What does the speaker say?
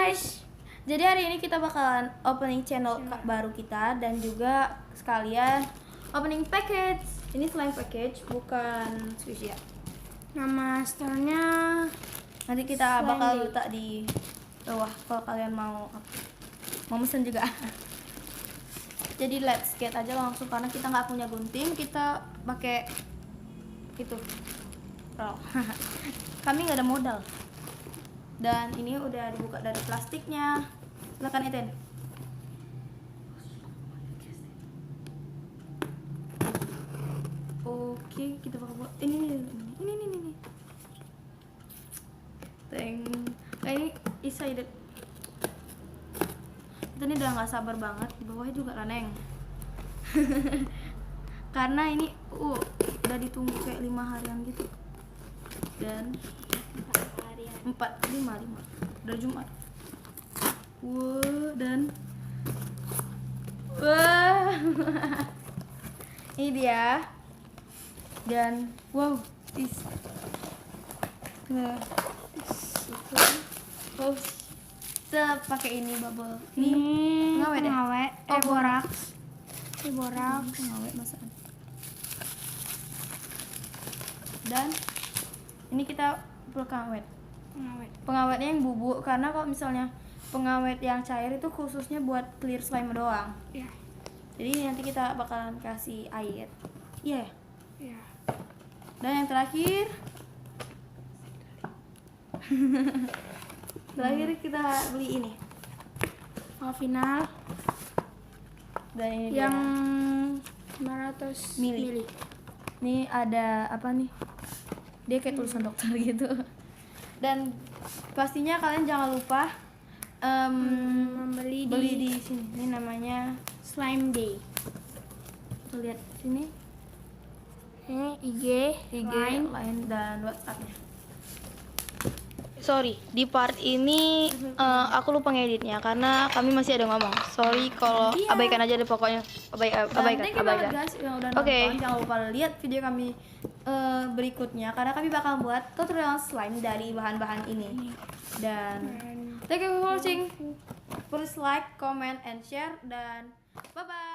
guys. Jadi hari ini kita bakalan opening channel baru kita dan juga sekalian opening package. Ini slime package, bukan squishy ya. Nama store-nya Nanti kita Slime bakal Day. letak di bawah kalau kalian mau mesen juga. Jadi let's get aja langsung karena kita nggak punya gunting, kita pakai itu. Oh. Kami nggak ada modal. Dan ini udah dibuka dari plastiknya. Silakan Eten. Oke, kita bakal buat ini. Ini excited. Kita ini udah nggak sabar banget. Di bawahnya juga raneng. Karena ini udah ditunggu kayak 5 harian gitu. Dan 5 dari Jumat. Dan ini dia. Dan wow, kita pakai ini bubble. Ini pengawet ya? Boraks. Pengawet masaan. Dan ini kita pengawet. Pengawetnya yang bubuk karena kalau misalnya pengawet yang cair itu khususnya buat clear slime doang. Iya. Jadi nanti kita bakalan kasih air. Iya. Iya. Dan yang terakhir kita beli ini. Final Dan ini yang dia. 500 Mili. mili. Ini ada apa nih? Dia kayak tulisan dokter gitu. Dan pastinya kalian jangan lupa Membeli beli di sini. Ini namanya Slime Day. tuh lihat sini Ini IG, line dan WhatsApp-nya. Sorry, di part ini aku lupa ngeditnya karena kami masih ada ngomong. Sorry kalau abaikan aja deh pokoknya. Abaikan. Banget guys yang udah Oke. nonton. Jangan lupa lihat video kami berikutnya karena kami bakal buat tutorial slime dari bahan-bahan ini. Dan thank you for watching. Please like, comment, and share dan bye bye.